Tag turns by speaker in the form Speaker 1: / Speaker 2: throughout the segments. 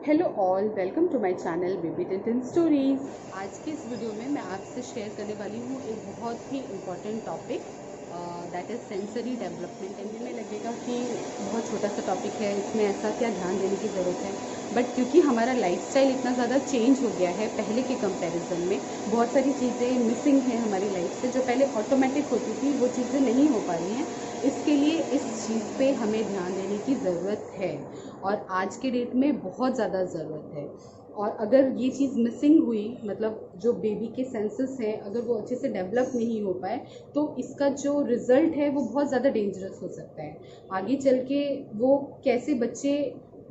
Speaker 1: Hello all, welcome to my channel baby tin stories. आज के इस वीडियो में मैं आपसे शेयर करने वाली हूँ एक बहुत ही important topic, that is sensory development. End में लगेगा कि बहुत छोटा सा टॉपिक है, इसमें ऐसा क्या ध्यान देने की ज़रूरत है। बट क्योंकि हमारा लाइफस्टाइल इतना ज़्यादा चेंज हो गया है पहले के कंपैरिजन में, बहुत सारी चीज़ें मिसिंग हैं हमारी लाइफ से। जो पहले ऑटोमेटिक होती थी वो चीज़ें नहीं हो पा रही हैं। इसके लिए इस चीज़ पे हमें ध्यान देने की ज़रूरत है और आज के डेट में बहुत ज़्यादा ज़रूरत है। और अगर ये चीज़ मिसिंग हुई, मतलब जो बेबी के सेंसेस हैं अगर वो अच्छे से डेवलप नहीं हो पाए, तो इसका जो रिज़ल्ट है वो बहुत ज़्यादा डेंजरस हो सकता है। आगे चल के वो कैसे बच्चे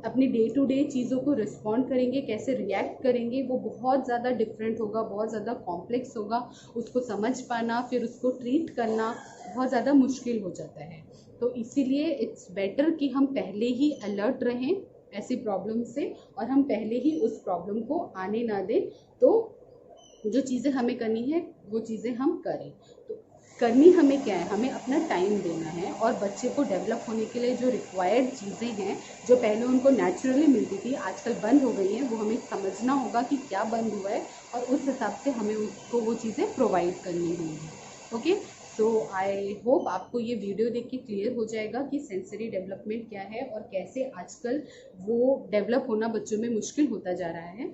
Speaker 1: अपनी डे टू डे चीज़ों को रिस्पॉन्ड करेंगे, कैसे रिएक्ट करेंगे, वो बहुत ज़्यादा डिफरेंट होगा, बहुत ज़्यादा कॉम्प्लेक्स होगा। उसको समझ पाना, फिर उसको ट्रीट करना बहुत ज़्यादा मुश्किल हो जाता है। तो इसीलिए इट्स बेटर कि हम पहले ही अलर्ट रहें ऐसी प्रॉब्लम से, और हम पहले ही उस प्रॉब्लम को आने ना दें। तो जो चीज़ें हमें करनी है वो चीज़ें हम करें। तो करनी हमें क्या है, हमें अपना टाइम देना है और बच्चे को डेवलप होने के लिए जो रिक्वायर्ड चीज़ें हैं, जो पहले उनको नेचुरली मिलती थी आजकल बंद हो गई हैं, वो हमें समझना होगा कि क्या बंद हुआ है और उस हिसाब से हमें उसको वो चीज़ें प्रोवाइड करनी होंगी। ओके, सो आई होप आपको ये वीडियो देख के क्लियर हो जाएगा कि सेंसरी डेवलपमेंट क्या है और कैसे आजकल वो डेवलप होना बच्चों में मुश्किल होता जा रहा है।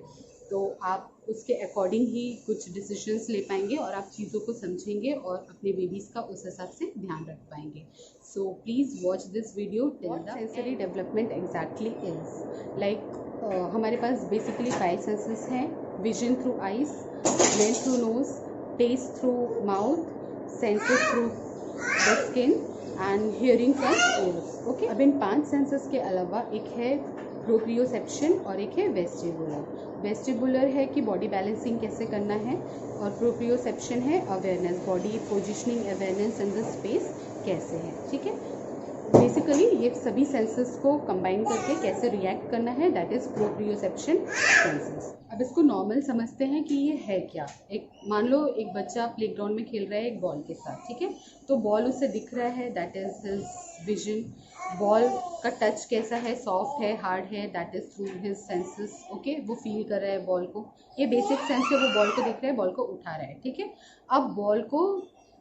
Speaker 1: तो आप उसके अकॉर्डिंग ही कुछ डिसीजंस ले पाएंगे और आप चीज़ों को समझेंगे और अपने बेबीज़ का उस हिसाब से ध्यान रख पाएंगे। So please watch this video till the sensory development exactly is like. हमारे पास बेसिकली 5 सेंसेस हैं: vision through eyes, smell through nose, taste through mouth, senses through the skin and hearing from ears. Okay, अब इन 5 senses के अलावा एक है proprioception और एक है वेस्टिबुलर। वेस्टिबुलर है कि बॉडी बैलेंसिंग कैसे करना है, और प्रोप्रियोसेप्शन है awareness, body positioning awareness in the space कैसे है। ठीक है, बेसिकली ये सभी सेंसेस को कंबाइन करके कैसे रिएक्ट करना है, दैट इज प्रोप्रियोसेप्शन सेंसेस। अब इसको नॉर्मल समझते हैं कि ये है क्या। एक मान लो एक बच्चा प्लेग्राउंड में खेल रहा है एक बॉल के साथ, ठीक है, तो बॉल उसे दिख रहा है, that is his vision. Ball का टच कैसा है, सॉफ्ट है, हार्ड है, that is through his senses. Okay, वो फील कर रहा है बॉल को, ये बेसिक सेंस है, वो बॉल को देख रहा है, बॉल को उठा रहा है। ठीक है, अब बॉल को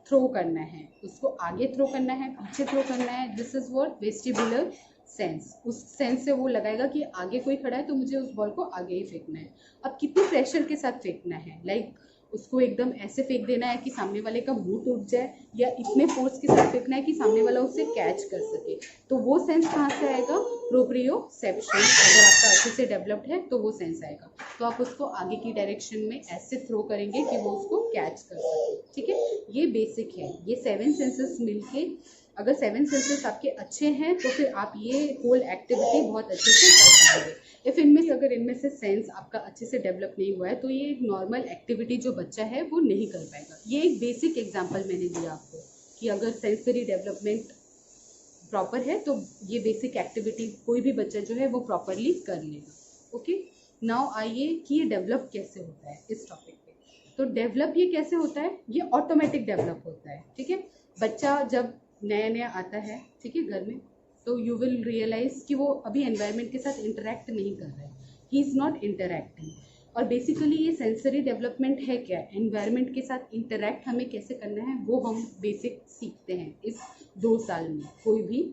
Speaker 1: थ्रो करना है, उसको आगे थ्रो करना है, पीछे थ्रो करना है, this is what vestibular sense. उस सेंस से वो लगाएगा कि आगे कोई खड़ा है तो मुझे उस बॉल को आगे ही फेंकना है। अब कितने प्रेशर के साथ फेंकना है, लाइक उसको एकदम ऐसे फेंक देना है कि सामने वाले का मुंह टूट जाए, या इतने फोर्स के साथ फेंकना है कि सामने वाला उसे कैच कर सके। तो वो सेंस कहाँ से आएगा, प्रोप्रियोसेप्शन। अगर आपका अच्छे से डेवलप्ड है तो वो सेंस आएगा, तो आप उसको आगे की डायरेक्शन में ऐसे थ्रो करेंगे कि वो उसको कैच कर सके। ठीक है, ये बेसिक है। ये 7 सेंसेस मिलके, अगर 7 सेंसेस आपके अच्छे हैं तो फिर आप ये होल एक्टिविटी बहुत अच्छे से कर पाएंगे। इफ इनमें अगर इनमें से सेंस आपका अच्छे से डेवलप नहीं हुआ है तो ये एक नॉर्मल एक्टिविटी जो बच्चा है वो नहीं कर पाएगा। ये एक बेसिक एग्जांपल मैंने दिया आपको कि अगर सेंसरी डेवलपमेंट प्रॉपर है तो ये बेसिक एक्टिविटी कोई भी बच्चा जो है वो प्रॉपरली कर लेगा। ओके, नाउ आइए कि ये डेवलप कैसे होता है इस टॉपिक पे। तो डेवलप ये कैसे होता है, ये ऑटोमेटिक डेवलप होता है। ठीक है, बच्चा जब नया नया आता है, ठीक है, घर में, तो यू विल रियलाइज कि वो अभी एनवायरनमेंट के साथ इंटरेक्ट नहीं कर रहा है, ही इज़ नॉट इंटरेक्टिंग। और बेसिकली ये सेंसरी डेवलपमेंट है क्या, एनवायरनमेंट के साथ इंटरेक्ट हमें कैसे करना है वो हम बेसिक सीखते हैं इस 2 साल में। कोई भी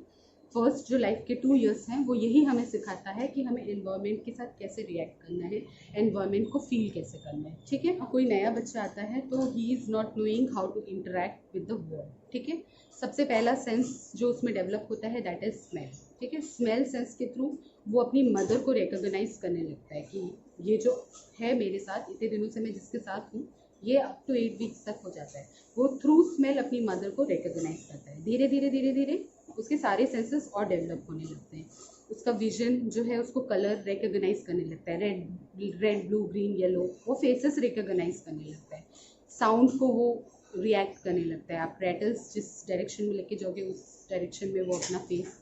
Speaker 1: फर्स्ट जो लाइफ के 2 इयर्स हैं वो यही हमें सिखाता है कि हमें एनवायरनमेंट के साथ कैसे रिएक्ट करना है, एनवायरनमेंट को फील कैसे करना है। ठीक है, कोई नया बच्चा आता है तो he is not knowing how to interact with the world. ठीक है, सबसे पहला सेंस जो उसमें डेवलप होता है दैट इज स्मेल। ठीक है, स्मेल सेंस के थ्रू वो अपनी मदर को रिकॉग्नाइज करने लगता है कि ये जो है मेरे साथ, इतने दिनों से मैं जिसके साथ हूँ, ये अप टू 8 वीक्स तक हो जाता है। वो थ्रू स्मेल अपनी मदर को रिकॉग्नाइज करता है। धीरे धीरे धीरे धीरे उसके सारे सेंसेस और डेवलप होने लगते हैं। उसका विजन जो है उसको कलर रिकॉग्नाइज करने लगता है, रेड ब्लू ग्रीन येलो, वो फेसेस रिकॉग्नाइज करने लगता है। साउंड को वो रिएक्ट करने लगता है। आप रेटल्स जिस डायरेक्शन में लेके जाओगे उस डायरेक्शन में वो अपना फेस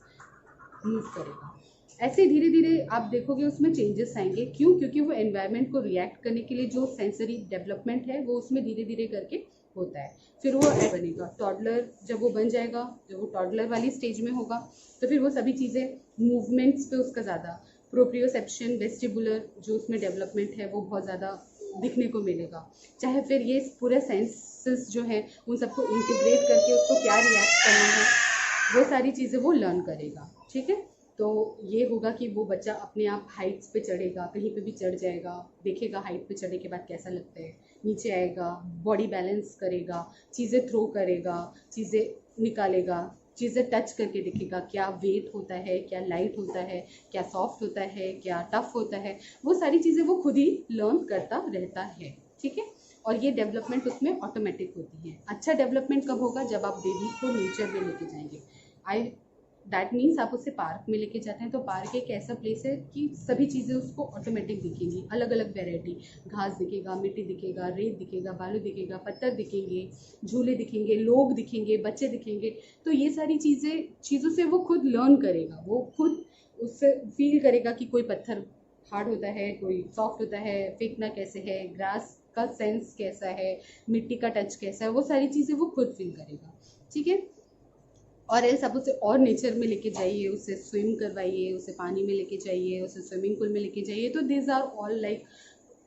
Speaker 1: मूव करेगा। ऐसे धीरे धीरे आप देखोगे उसमें चेंजेस आएंगे। क्यों? क्योंकि वो एनवायरनमेंट को रिएक्ट करने के लिए जो सेंसरी डेवलपमेंट है वो उसमें धीरे धीरे करके होता है। फिर वो बनेगा टॉडलर, जब वो बन जाएगा, जब वो टॉडलर वाली स्टेज में होगा तो फिर वो सभी चीज़ें मूवमेंट्स पे उसका ज़्यादा प्रोप्रियोसेप्शन, वेस्टिबुलर जो उसमें डेवलपमेंट है वो बहुत ज़्यादा दिखने को मिलेगा। चाहे फिर ये पूरे सेंसेस जो है उन सबको इंटीग्रेट करके उसको क्या रिएक्ट करना है, वो सारी चीज़ें वो लर्न करेगा। ठीक है, तो ये होगा कि वो बच्चा अपने आप हाइट्स पे चढ़ेगा, कहीं पे भी चढ़ जाएगा, देखेगा हाइट पे चढ़ने के बाद कैसा लगता है, नीचे आएगा, बॉडी बैलेंस करेगा, चीज़ें थ्रो करेगा, चीज़ें निकालेगा, चीज़ें टच करके देखेगा क्या वेट होता है, क्या लाइट होता है, क्या सॉफ्ट होता है, क्या टफ होता है, वो सारी चीज़ें वो खुद ही लर्न करता रहता है। ठीक है, और ये डेवलपमेंट उसमें ऑटोमेटिक होती है। अच्छा डेवलपमेंट कब होगा? जब आप बेबी को नेचर में लेके जाएंगे। आई दैट मीन्स आप उसे पार्क में लेके जाते हैं, तो पार्क एक ऐसा प्लेस है कि सभी चीज़ें उसको ऑटोमेटिक दिखेंगी, अलग अलग वेराइटी, घास दिखेगा, मिट्टी दिखेगा, रेत दिखेगा, बालू दिखेगा, पत्थर दिखेंगे, झूले दिखेंगे, लोग दिखेंगे, बच्चे दिखेंगे। तो ये सारी चीज़ों से वो खुद लर्न करेगा, वो खुद उससे फील करेगा कि कोई पत्थर हार्ड होता है, कोई सॉफ्ट होता है, फेंकना कैसे है, ग्रास का सेंस कैसा है, मिट्टी का टच कैसा है, वो सारी चीज़ें वो खुद फील करेगा। ठीक है, और एल्स आप उसे और नेचर में लेके जाइए, उसे स्विम करवाइए, उसे पानी में लेके जाइए, उसे स्विमिंग पूल में लेके जाइए, तो this are all like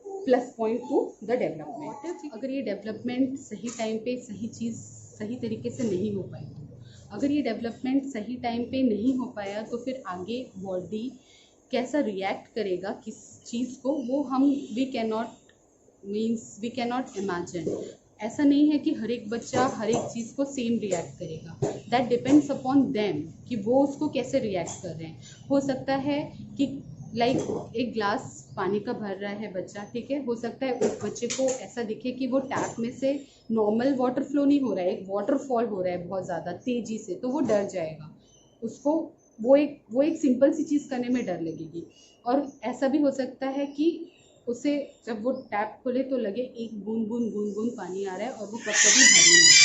Speaker 1: plus point to the development. अगर ये डेवलपमेंट सही टाइम पे सही चीज़ सही तरीके से नहीं हो पाई, अगर ये डेवलपमेंट सही टाइम पे नहीं हो पाया, तो फिर आगे बॉडी कैसा रिएक्ट करेगा किस चीज़ को, वो हम वी कैन नॉट इमेजिन। ऐसा नहीं है कि हर एक बच्चा हर एक चीज़ को सेम रिएक्ट करेगा, दैट डिपेंड्स अपॉन देम कि वो उसको कैसे रिएक्ट कर रहे हैं। हो सकता है कि एक ग्लास पानी का भर रहा है बच्चा, ठीक है, हो सकता है उस बच्चे को ऐसा दिखे कि वो टैप में से नॉर्मल वाटर फ्लो नहीं हो रहा है, एक वाटरफॉल हो रहा है बहुत ज़्यादा तेज़ी से, तो वो डर जाएगा, उसको वो एक सिंपल सी चीज़ करने में डर लगेगी। और ऐसा भी हो सकता है कि उसे जब वो टैप खोले तो लगे एक बूंद बूंद बूंद बूंद पानी आ रहा है और वो कभी भर नहीं है।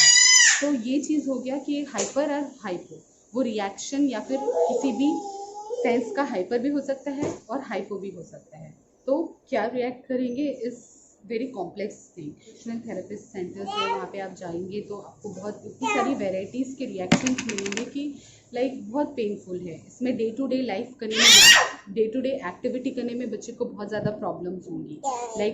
Speaker 1: तो ये चीज़ हो गया कि हाइपर और हाइपो, वो रिएक्शन या फिर किसी भी सेंस का हाइपर भी हो सकता है और हाइपो भी हो सकता है। तो क्या रिएक्ट करेंगे इस very complex thing. National therapist centres है, वहाँ पे आप जाएंगे तो आपको बहुत इतनी सारी वेराइटीज़ के रिएक्शंस मिलेंगे कि बहुत पेनफुल है। इसमें डे टू डे लाइफ करने में, डे टू डे एक्टिविटी करने में बच्चे को बहुत ज़्यादा प्रॉब्लम्स होंगी।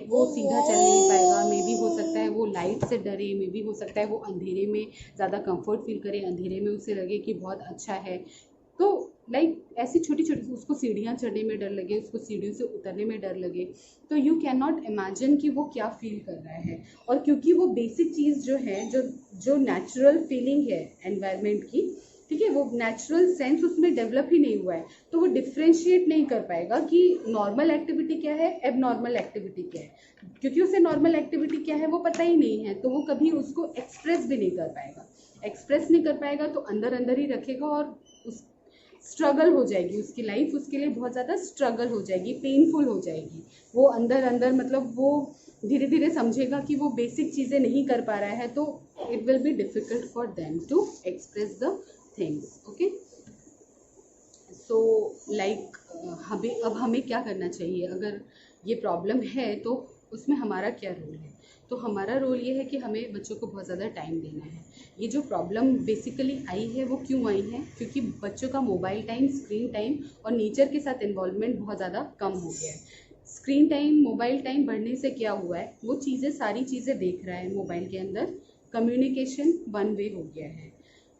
Speaker 1: वो सीधा चल नहीं पाएगा, मे भी हो सकता है वो लाइट से डरे, मे भी हो सकता है वो अंधेरे में ज़्यादा कंफर्ट फील करे, अंधेरे में उसे लगे कि बहुत अच्छा है। तो ऐसी छोटी छोटी उसको सीढ़ियाँ चढ़ने में डर लगे, उसको सीढ़ियों से उतरने में डर लगे, तो यू कैन नॉट इमेजिन कि वो क्या फील कर रहा है। और क्योंकि वो बेसिक चीज़ जो है, जो नेचुरल फीलिंग है एनवायरनमेंट की, ठीक है, वो नेचुरल सेंस उसमें डेवलप ही नहीं हुआ है, तो वो डिफ्रेंशिएट नहीं कर पाएगा कि नॉर्मल एक्टिविटी क्या है, एब नॉर्मल एक्टिविटी क्या है। क्योंकि उसे नॉर्मल एक्टिविटी क्या है वो पता ही नहीं है, तो वो कभी उसको एक्सप्रेस भी नहीं कर पाएगा। एक्सप्रेस नहीं कर पाएगा तो अंदर अंदर ही रखेगा और उस स्ट्रगल हो जाएगी उसकी लाइफ, उसके लिए बहुत ज़्यादा स्ट्रगल हो जाएगी, पेनफुल हो जाएगी। वो अंदर अंदर वो धीरे धीरे समझेगा कि वो बेसिक चीज़ें नहीं कर पा रहा है, तो it will be difficult for them to express the things. Okay, so हमें क्या करना चाहिए? अगर ये प्रॉब्लम है तो उसमें हमारा क्या रोल है? तो हमारा रोल ये है कि हमें बच्चों को बहुत ज़्यादा टाइम देना है। ये जो प्रॉब्लम बेसिकली आई है वो क्यों आई है? क्योंकि बच्चों का मोबाइल टाइम, स्क्रीन टाइम और नेचर के साथ इन्वॉल्वमेंट बहुत ज़्यादा कम हो गया है। स्क्रीन टाइम, मोबाइल टाइम बढ़ने से क्या हुआ है, वो सारी चीज़ें देख रहा है मोबाइल के अंदर, कम्युनिकेशन वन वे हो गया है।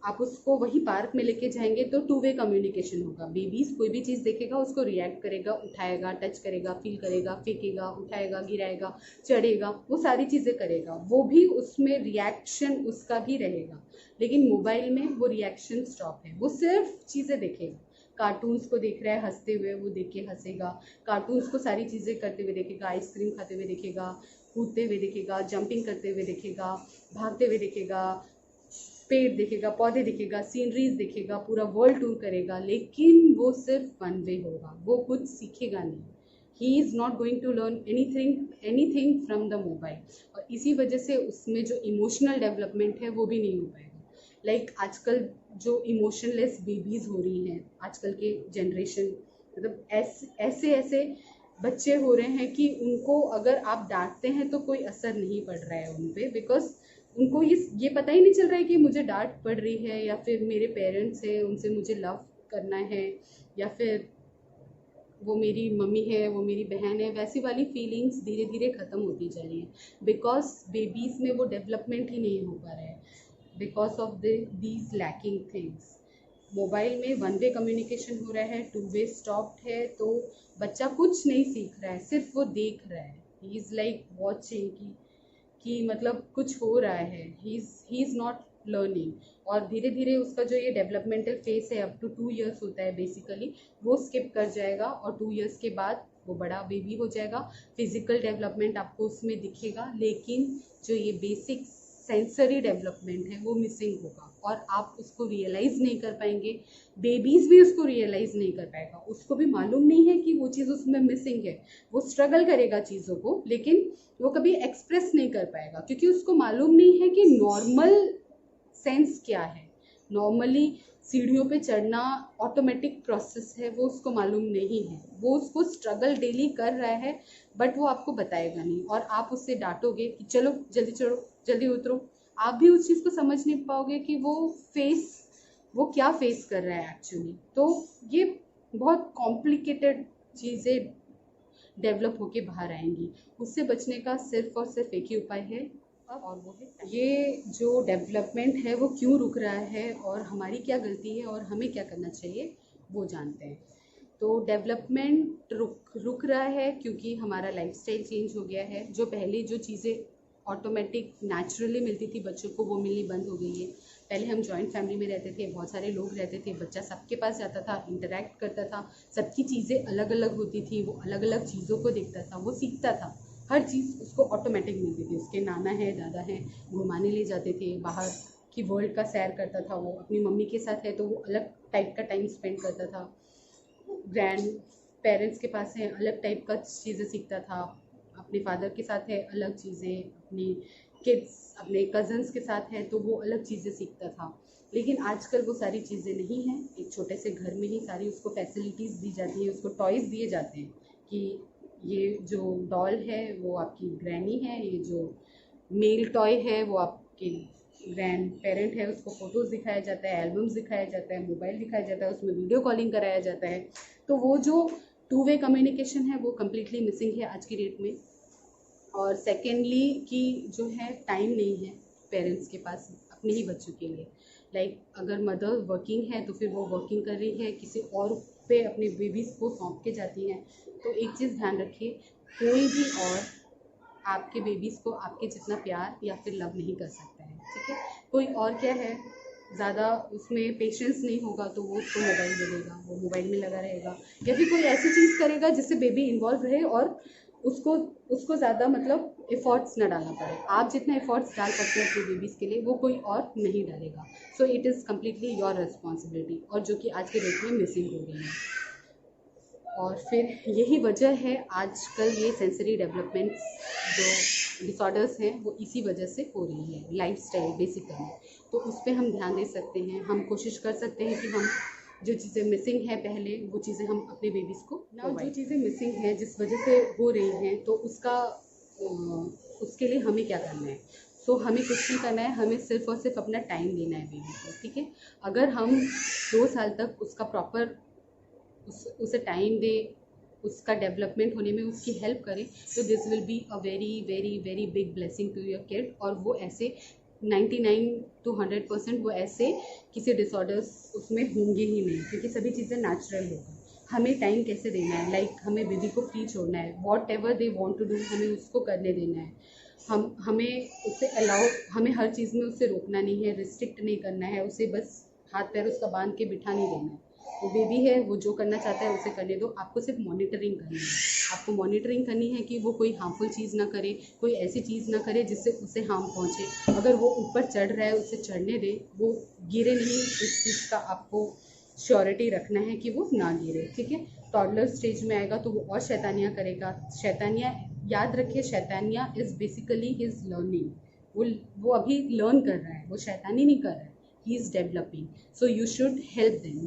Speaker 1: आप उसको वही पार्क में लेके जाएंगे तो टू वे कम्युनिकेशन होगा। बेबीज कोई भी चीज़ देखेगा उसको रिएक्ट करेगा, उठाएगा, टच करेगा, फील करेगा, फेंकेगा, उठाएगा, गिराएगा, चढ़ेगा, वो सारी चीज़ें करेगा, वो भी उसमें रिएक्शन उसका भी रहेगा। लेकिन मोबाइल में वो रिएक्शन स्टॉप है, वो सिर्फ चीज़ें देखेगा। कार्टून्स को देख रहा है हंसते हुए, वो देख के हंसेगा, कार्टून्स को सारी चीज़ें करते हुए देखेगा, आइसक्रीम खाते हुए देखेगा, कूदते हुए देखेगा, जंपिंग करते हुए देखेगा, भागते हुए देखेगा, पेड़ दिखेगा, पौधे दिखेगा, सीनरीज दिखेगा, पूरा वर्ल्ड टूर करेगा, लेकिन वो सिर्फ वन वे होगा, वो कुछ सीखेगा नहीं। He is not going to learn anything from the mobile. और इसी वजह से उसमें जो इमोशनल डेवलपमेंट है वो भी नहीं हो पाएगा। आजकल जो इमोशनलेस बेबीज़ हो रही हैं, आजकल के जनरेशन, ऐसे ऐसे बच्चे हो रहे हैं कि उनको अगर आप डांटते हैं तो कोई असर नहीं पड़ रहा है उन पर, बिकॉज उनको ये पता ही नहीं चल रहा है कि मुझे डांट पड़ रही है या फिर मेरे पेरेंट्स हैं उनसे मुझे लव करना है, या फिर वो मेरी मम्मी है, वो मेरी बहन है, वैसी वाली फीलिंग्स धीरे धीरे ख़त्म होती जा रही हैं, बिकॉज बेबीज़ में वो डेवलपमेंट ही नहीं हो पा रहा है, because of these lacking things. Mobile में वन वे कम्युनिकेशन हो रहा है, टू वे स्टॉप्ड है, तो बच्चा कुछ नहीं सीख रहा है, सिर्फ वो देख रहा है। ही इज़ लाइक वॉचिंग कि मतलब कुछ हो रहा है, ही इज़ नॉट लर्निंग। और धीरे धीरे उसका जो ये डेवलपमेंटल फेस है अप टू 2 इयर्स होता है बेसिकली, वो स्किप कर जाएगा और 2 इयर्स के बाद वो बड़ा बेबी हो जाएगा। फिजिकल डेवलपमेंट आपको उसमें दिखेगा, लेकिन जो ये बेसिक सेंसरी डेवलपमेंट है वो मिसिंग होगा और आप उसको रियलाइज़ नहीं कर पाएंगे। बेबीज़ भी उसको रियलाइज़ नहीं कर पाएगा, उसको भी मालूम नहीं है कि वो चीज़ उसमें मिसिंग है। वो स्ट्रगल करेगा चीज़ों को, लेकिन वो कभी एक्सप्रेस नहीं कर पाएगा, क्योंकि उसको मालूम नहीं है कि नॉर्मल सेंस क्या है। नॉर्मली सीढ़ियों पे चढ़ना ऑटोमेटिक प्रोसेस है, वो उसको मालूम नहीं है। वो उसको स्ट्रगल डेली कर रहा है, बट वो आपको बताएगा नहीं। और आप उससे डांटोगे कि चलो जल्दी चढ़ो, जल्दी उतरो, आप भी उस चीज़ को समझ नहीं पाओगे कि वो क्या फेस कर रहा है एक्चुअली। तो ये बहुत कॉम्प्लिकेटेड चीज़ें डेवलप होके बाहर आएंगी। उससे बचने का सिर्फ और सिर्फ एक ही उपाय है, और वो है ये जो डेवलपमेंट है वो क्यों रुक रहा है और हमारी क्या गलती है और हमें क्या करना चाहिए, वो जानते हैं। तो डेवलपमेंट रुक रहा है क्योंकि हमारा लाइफस्टाइल चेंज हो गया है। जो पहले जो चीज़ें ऑटोमेटिक नेचुरली मिलती थी बच्चों को, वो मिलनी बंद हो गई है। पहले हम जॉइंट फैमिली में रहते थे, बहुत सारे लोग रहते थे, बच्चा सबके पास जाता था, इंटरेक्ट करता था, सबकी चीज़ें अलग अलग होती थी, वो अलग अलग चीज़ों को देखता था, वो सीखता था। हर चीज़ उसको ऑटोमेटिक मिलती थी। उसके नाना है, दादा हैं, घुमाने ले जाते थे, बाहर की वर्ल्ड का सैर करता था। वो अपनी मम्मी के साथ है तो वो अलग टाइप का टाइम स्पेंड करता था। ग्रैंड पेरेंट्स के पास है, अलग टाइप का चीज़ें सीखता था। अपने फादर के साथ है, अलग चीज़ें। अपनी किड्स, अपने कज़न्स के साथ है तो वो अलग चीज़ें सीखता था। लेकिन आजकल वो सारी चीज़ें नहीं हैं। एक छोटे से घर में ही सारी उसको फैसिलिटीज़ दी जाती हैं, उसको टॉयज़ दिए जाते हैं कि ये जो डॉल है वो आपकी ग्रैनी है, ये जो मेल टॉय है वो आपके ग्रैंड पेरेंट है। उसको फ़ोटोज़ दिखाया जाता है, एल्बम्स दिखाया जाता है, मोबाइल दिखाया जाता है, उसमें वीडियो कॉलिंग कराया जाता है। तो वो जो टू वे कम्युनिकेशन है वो कम्प्लीटली मिसिंग है आज की डेट में। और सेकेंडली कि जो है टाइम नहीं है पेरेंट्स के पास अपने ही बच्चों के लिए। लाइक अगर मदर वर्किंग है तो फिर वो वर्किंग कर रही है, किसी और पे अपने बेबीज़ को सौंप के जाती हैं। तो एक चीज़ ध्यान रखिए, कोई भी और आपके बेबीज़ को आपके जितना प्यार या फिर लव नहीं कर सकता है, ठीक है। कोई और क्या है, ज़्यादा उसमें पेशेंस नहीं होगा तो वो उसको मोबाइल दे देगा, वो मोबाइल में लगा रहेगा, या फिर कोई ऐसी चीज़ करेगा जिससे बेबी इन्वॉल्व रहे और उसको उसको ज़्यादा मतलब एफर्ट्स ना डालना पड़े। आप जितना एफर्ट्स डाल सकते हैं अपने बेबीज़ के लिए वो कोई और नहीं डालेगा। So it is completely your responsibility, और जो कि आज के डेट में मिसिंग हो गई है। और फिर यही वजह है आजकल ये सेंसरी डेवलपमेंट्स जो डिसऑर्डर्स हैं वो इसी वजह से हो रही है, लाइफस्टाइल बेसिकली। तो उस पर हम ध्यान दे सकते हैं, हम कोशिश कर सकते हैं कि हम जो चीज़ें मिसिंग है पहले वो चीज़ें हम अपने बेबीज़ को ना, जो चीज़ें मिसिंग हैं जिस वजह से हो रही हैं तो उसके लिए हमें क्या करना है। सो हमें कुछ नहीं करना है, हमें सिर्फ और सिर्फ अपना टाइम देना है बेबी को, ठीक है। अगर हम 2 साल तक उसका प्रॉपर उसे टाइम दे, उसका डेवलपमेंट होने में उसकी हेल्प करें, तो this will be a very very very big blessing to your kid. और वो ऐसे 99 to 100% वो ऐसे किसी डिसऑर्डर्स उसमें होंगे ही नहीं, क्योंकि सभी चीज़ें नेचुरल होगी। हमें टाइम कैसे देना है, लाइक हमें बेबी को फ्री छोड़ना है, whatever they want to do हमें उसको करने देना है। हमें उसे अलाउ, हमें हर चीज़ में उसे रोकना नहीं है, रिस्ट्रिक्ट नहीं करना है, उसे बस हाथ पैर उसका बांध के बिठा नहीं देना है। वो बेबी है, वो जो करना चाहता है उसे करने दो। आपको सिर्फ मॉनिटरिंग करनी है, आपको मॉनिटरिंग करनी है कि वो कोई हार्मफुल चीज़ ना करे, कोई ऐसी चीज़ ना करे जिससे उसे हार्म पहुँचे। अगर वो ऊपर चढ़ रहा है उसे चढ़ने दे, वो गिरे नहीं, इस चीज़ का आपको श्योरिटी रखना है कि वो ना गिरे, ठीक है। टॉडलर स्टेज में आएगा तो वो और शैतानियाँ करेगा। शैतानियाँ, याद रखिए, शैतानियाँ इज़ बेसिकली हिज लर्निंग। वो अभी लर्न कर रहा है, वो शैतानी नहीं कर रहा है, he is developing. So you should help them,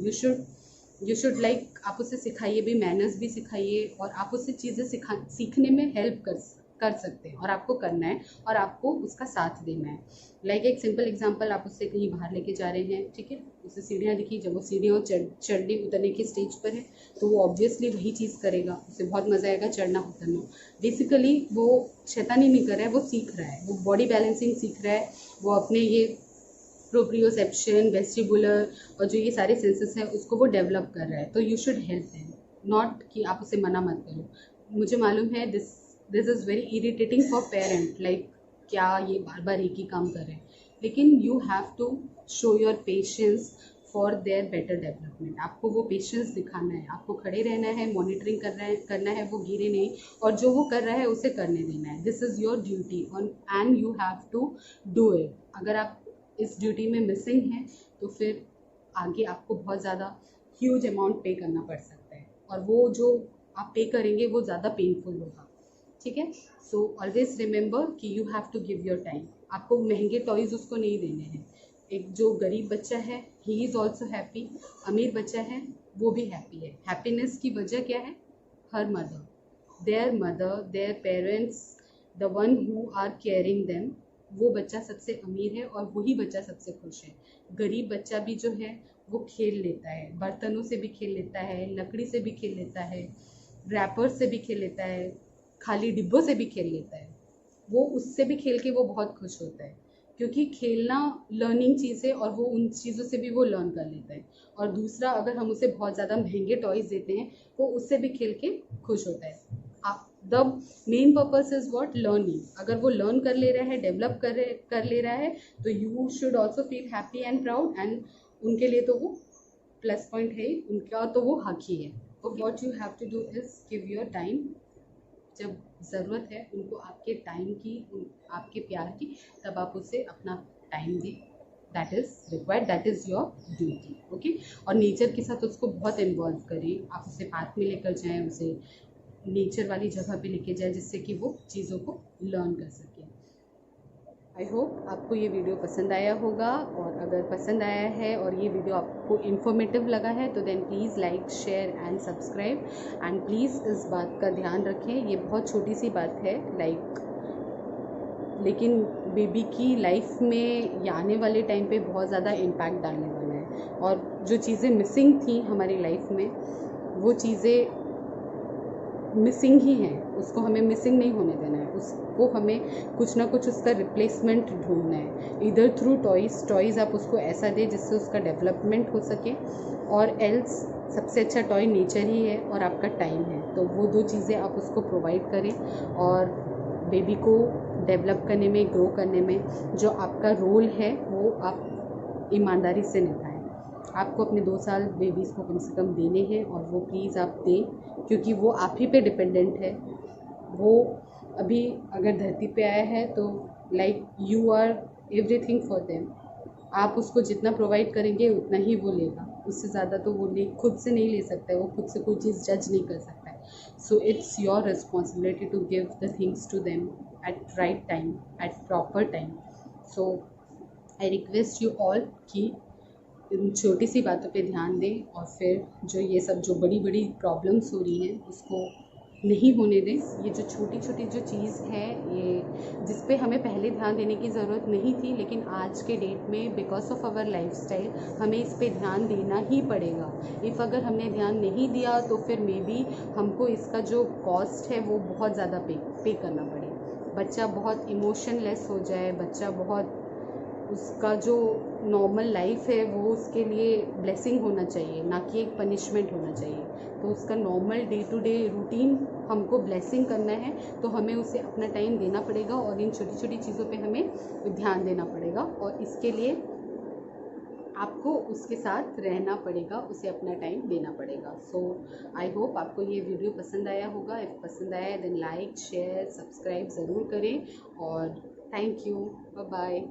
Speaker 1: you should like आप उसे सिखाइए भी, मैनर्स भी सिखाइए, और आप उससे चीज़ें सीखने में हेल्प कर सकते हैं, और आपको करना है और आपको उसका साथ देना है। लाइक एक सिंपल एग्जांपल, आप उससे कहीं बाहर लेके जा रहे हैं, ठीक है, उसे सीढ़ियाँ दिखी, जब वो सीढ़ियों चढ़ने उतरने के स्टेज पर है तो वो ऑब्वियसली वही चीज़ करेगा, उसे बहुत मज़ा आएगा चढ़ना उतरना। बेसिकली वो शैतानी नहीं कर रहा है, वो सीख रहा है, वो बॉडी बैलेंसिंग सीख रहा है, वो अपने ये प्रोप्रियोसेप्शन, वेस्टिबुलर और जो ये सारे सेंसेस हैं उसको वो डेवलप कर रहा है। तो you should help them, not कि आप उसे मना मत करो। मुझे मालूम है this is very irritating for parent, like क्या ये बार बार एक ही काम कर रहे हैं, लेकिन you have to show your patience for their better development. आपको वो पेशेंस दिखाना है, आपको खड़े रहना है, मॉनिटरिंग करना है, वो गिरे नहीं, और जो वो कर रहा है उसे करने देना है। This is your duty and you have to do it. अगर आप इस ड्यूटी में मिसिंग है तो फिर आगे आपको बहुत ज़्यादा ह्यूज अमाउंट पे करना पड़ सकता है, और वो जो आप पे करेंगे वो ज़्यादा पेनफुल होगा। ठीक है, सो ऑलवेज रिमेंबर कि you have to give your time. आपको महंगे टॉयज़ उसको नहीं देने हैं। एक जो गरीब बच्चा है ही इज़ ऑल्सो हैप्पी, अमीर बच्चा है वो भी हैप्पी है। हैप्पीनेस की वजह क्या है? हर mother their parents, the one who are caring them, वो बच्चा सबसे अमीर है और वही बच्चा सबसे खुश है। गरीब बच्चा भी जो है वो खेल लेता है, बर्तनों से भी खेल लेता है, लकड़ी से भी खेल लेता है, रैपर से भी खेल लेता है, खाली डिब्बों से भी खेल लेता है। वो उससे भी खेल के वो बहुत खुश होता है, क्योंकि खेलना लर्निंग चीज़ है और वो उन चीज़ों से भी वो लर्न कर लेता है। और दूसरा, अगर हम उसे बहुत ज़्यादा महंगे टॉयज़ देते हैं वो उससे भी खेल के खुश होता है। The main purpose is what? Learning. अगर वो लर्न कर ले रहा है, डेवलप कर ले रहा है, तो you should also feel happy and proud, and उनके लिए तो वो प्लस पॉइंट है, उनका तो वो हक ही है। What you have to do is give your time. जब ज़रूरत है उनको आपके टाइम की, आपके प्यार की, तब आप उसे अपना टाइम दें। That is required, that is your duty. Okay, और नेचर के साथ उसको बहुत इन्वॉल्व करें। आप उसे पार्क में लेकर जाएं, उसे नेचर वाली जगह पे लेके जाएं, जिससे कि वो चीज़ों को लर्न कर सके। आई होप आपको ये वीडियो पसंद आया होगा, और अगर पसंद आया है और ये वीडियो आपको इन्फॉर्मेटिव लगा है तो then please like, share and subscribe. And please इस बात का ध्यान रखें, ये बहुत छोटी सी बात है लेकिन बेबी की लाइफ में ये आने वाले टाइम पे बहुत ज़्यादा इम्पैक्ट डालने वाला है। और जो चीज़ें मिसिंग थी हमारी लाइफ में, वो चीज़ें मिसिंग ही हैं, उसको हमें मिसिंग नहीं होने देना है, उसको हमें कुछ ना कुछ उसका रिप्लेसमेंट ढूंढना है। इधर थ्रू टॉयज़ आप उसको ऐसा दे जिससे उसका डेवलपमेंट हो सके, और एल्स सबसे अच्छा टॉय नेचर ही है और आपका टाइम है। तो वो दो चीज़ें आप उसको प्रोवाइड करें, और बेबी को डेवलप करने में, ग्रो करने में जो आपका रोल है वो आप ईमानदारी से निभाएं। आपको अपने 2 साल बेबीज़ को कम से कम देने हैं, और वो प्लीज़ आप दें, क्योंकि वो आप ही पे डिपेंडेंट है। वो अभी अगर धरती पे आया है तो like you are everything for them. आप उसको जितना प्रोवाइड करेंगे उतना ही वो लेगा, उससे ज़्यादा तो वो खुद से नहीं ले सकता है, वो खुद से कोई चीज़ जज नहीं कर सकता है। So it's your responsibility to give the things to them at right time, at proper time. So I request you all कि इन छोटी सी बातों पे ध्यान दें, और फिर जो ये सब जो बड़ी बड़ी प्रॉब्लम्स हो रही हैं उसको नहीं होने दें। ये जो छोटी छोटी जो चीज़ है, ये जिस पे हमें पहले ध्यान देने की ज़रूरत नहीं थी, लेकिन आज के डेट में बिकॉज ऑफ आवर लाइफस्टाइल हमें इस पे ध्यान देना ही पड़ेगा। इफ़ अगर हमने ध्यान नहीं दिया तो फिर मे बी हमको इसका जो कॉस्ट है वो बहुत ज़्यादा पे करना पड़े। बच्चा बहुत इमोशनलेस हो जाए, बच्चा बहुत, उसका जो नॉर्मल लाइफ है वो उसके लिए ब्लेसिंग होना चाहिए, ना कि एक पनिशमेंट होना चाहिए। तो उसका normal day to day routine हमको ब्लेसिंग करना है, तो हमें उसे अपना टाइम देना पड़ेगा, और इन छोटी छोटी चीज़ों पे हमें ध्यान देना पड़ेगा, और इसके लिए आपको उसके साथ रहना पड़ेगा, उसे अपना टाइम देना पड़ेगा। सो आई होप आपको ये वीडियो पसंद आया होगा। इफ़ पसंद आया देन लाइक, शेयर, सब्सक्राइब ज़रूर करें, और थैंक यू, बाय बाय।